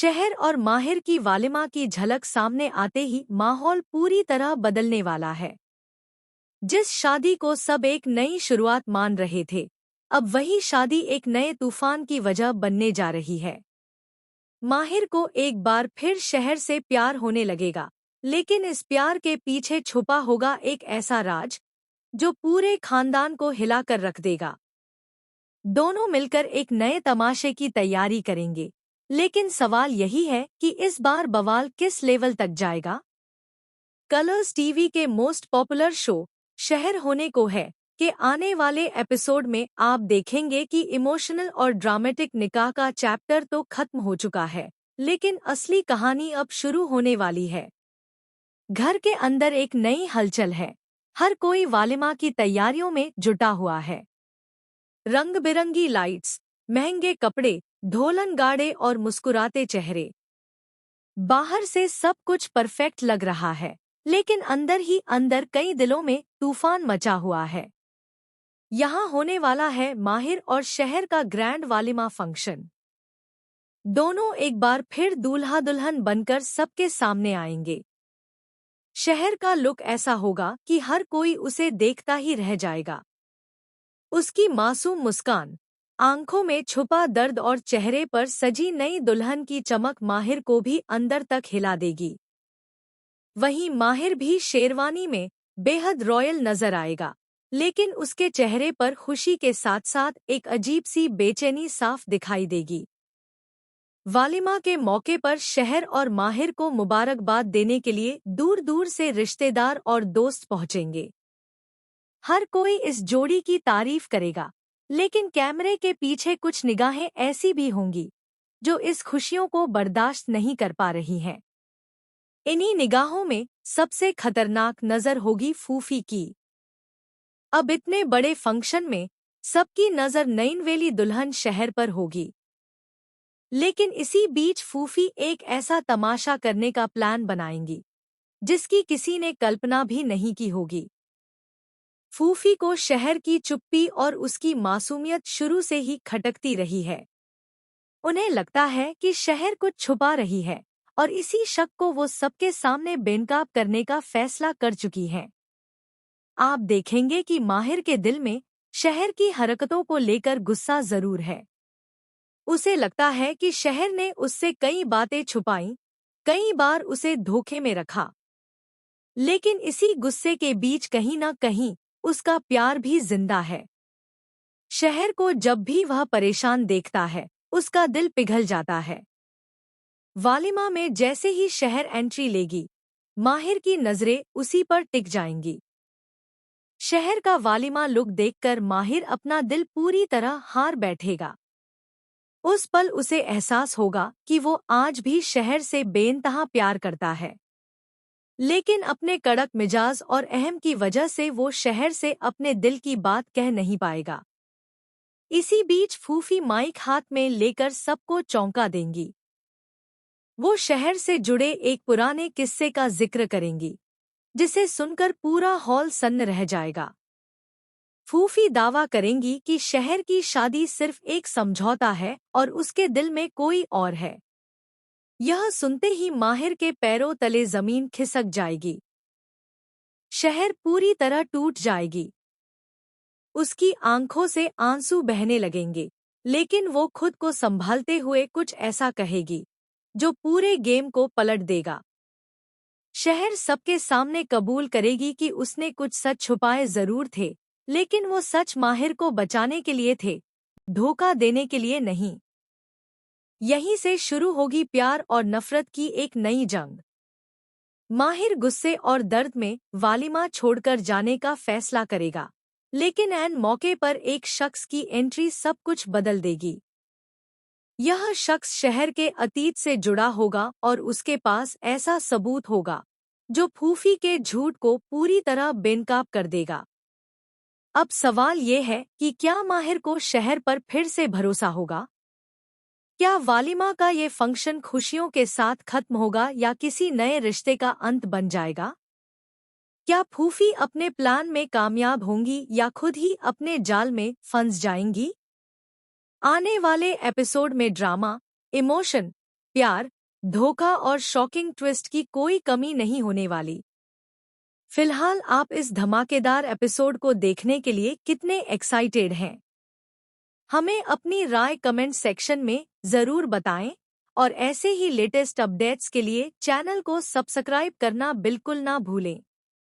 शहर और माहिर की वालिमा की झलक सामने आते ही माहौल पूरी तरह बदलने वाला है। जिस शादी को सब एक नई शुरुआत मान रहे थे, अब वही शादी एक नए तूफान की वजह बनने जा रही है। माहिर को एक बार फिर शहर से प्यार होने लगेगा, लेकिन इस प्यार के पीछे छुपा होगा एक ऐसा राज जो पूरे खानदान को हिलाकर रख देगा। दोनों मिलकर एक नए तमाशे की तैयारी करेंगे, लेकिन सवाल यही है कि इस बार बवाल किस लेवल तक जाएगा। कलर्स टीवी के मोस्ट पॉपुलर शो शहर होने को है कि आने वाले एपिसोड में आप देखेंगे कि इमोशनल और ड्रामेटिक निकाह का चैप्टर तो खत्म हो चुका है, लेकिन असली कहानी अब शुरू होने वाली है। घर के अंदर एक नई हलचल है। हर कोई वालिमा की तैयारियों में जुटा हुआ है। रंग बिरंगी लाइट्स, महंगे कपड़े, ढोलन गाड़े और मुस्कुराते चेहरे। बाहर से सब कुछ परफेक्ट लग रहा है, लेकिन अंदर ही अंदर कई दिलों में तूफान मचा हुआ है। यहाँ होने वाला है माहिर और शहर का ग्रैंड वालिमा फंक्शन। दोनों एक बार फिर दूल्हा दुल्हन बनकर सबके सामने आएंगे। शहर का लुक ऐसा होगा कि हर कोई उसे देखता ही रह जाएगा। उसकी मासूम मुस्कान, आंखों में छुपा दर्द और चेहरे पर सजी नई दुल्हन की चमक माहिर को भी अंदर तक हिला देगी। वहीं माहिर भी शेरवानी में बेहद रॉयल नजर आएगा, लेकिन उसके चेहरे पर खुशी के साथ साथ एक अजीब सी बेचैनी साफ दिखाई देगी। वालिमा के मौके पर शहर और माहिर को मुबारकबाद देने के लिए दूर दूर से रिश्तेदार और दोस्त पहुंचेंगे। हर कोई इस जोड़ी की तारीफ करेगा, लेकिन कैमरे के पीछे कुछ निगाहें ऐसी भी होंगी जो इस खुशियों को बर्दाश्त नहीं कर पा रही हैं। इन्हीं निगाहों में सबसे खतरनाक नजर होगी फूफी की। अब इतने बड़े फंक्शन में सबकी नजर नईनवेली दुल्हन शहर पर होगी, लेकिन इसी बीच फूफी एक ऐसा तमाशा करने का प्लान बनाएंगी जिसकी किसी ने कल्पना भी नहीं की होगी। फूफी को शहर की चुप्पी और उसकी मासूमियत शुरू से ही खटकती रही है। उन्हें लगता है कि शहर कुछ छुपा रही है, और इसी शक को वो सबके सामने बेनकाब करने का फैसला कर चुकी है। आप देखेंगे कि माहिर के दिल में शहर की हरकतों को लेकर गुस्सा जरूर है। उसे लगता है कि शहर ने उससे कई बातें छुपाई, कई बार उसे धोखे में रखा, लेकिन इसी गुस्से के बीच कहीं न कहीं उसका प्यार भी जिंदा है। शहर को जब भी वह परेशान देखता है, उसका दिल पिघल जाता है। वालिमा में जैसे ही शहर एंट्री लेगी, माहिर की नजरें उसी पर टिक जाएंगी। शहर का वालिमा लुक देखकर माहिर अपना दिल पूरी तरह हार बैठेगा। उस पल उसे एहसास होगा कि वो आज भी शहर से बेइंतहा प्यार करता है, लेकिन अपने कड़क मिजाज और अहम की वजह से वो शहर से अपने दिल की बात कह नहीं पाएगा। इसी बीच फूफी माइक हाथ में लेकर सबको चौंका देंगी। वो शहर से जुड़े एक पुराने किस्से का जिक्र करेंगी, जिसे सुनकर पूरा हॉल सन्न रह जाएगा। फूफी दावा करेंगी कि शहर की शादी सिर्फ एक समझौता है और उसके दिल में कोई और है। यह सुनते ही माहिर के पैरों तले जमीन खिसक जाएगी। शहर पूरी तरह टूट जाएगी। उसकी आंखों से आंसू बहने लगेंगे, लेकिन वो खुद को संभालते हुए कुछ ऐसा कहेगी जो पूरे गेम को पलट देगा। शहर सबके सामने कबूल करेगी कि उसने कुछ सच छुपाए जरूर थे, लेकिन वो सच माहिर को बचाने के लिए थे, धोखा देने के लिए नहीं। यहीं से शुरू होगी प्यार और नफरत की एक नई जंग। माहिर गुस्से और दर्द में वालिमा छोड़कर जाने का फैसला करेगा, लेकिन ऐन मौके पर एक शख्स की एंट्री सब कुछ बदल देगी। यह शख्स शहर के अतीत से जुड़ा होगा और उसके पास ऐसा सबूत होगा जो फूफी के झूठ को पूरी तरह बेनकाब कर देगा। अब सवाल ये है कि क्या माहिर को शहर पर फिर से भरोसा होगा? क्या वालिमा का ये फंक्शन खुशियों के साथ खत्म होगा या किसी नए रिश्ते का अंत बन जाएगा? क्या फूफी अपने प्लान में कामयाब होंगी या खुद ही अपने जाल में फंस जाएंगी? आने वाले एपिसोड में ड्रामा, इमोशन प्यार, धोखा और शॉकिंग ट्विस्ट की कोई कमी नहीं होने वाली। फिलहाल आप इस धमाकेदार एपिसोड को देखने के लिए कितने एक्साइटेड हैं? हमें अपनी राय कमेंट सेक्शन में ज़रूर बताएं और ऐसे ही लेटेस्ट अपडेट्स के लिए चैनल को सब्सक्राइब करना बिल्कुल ना भूलें।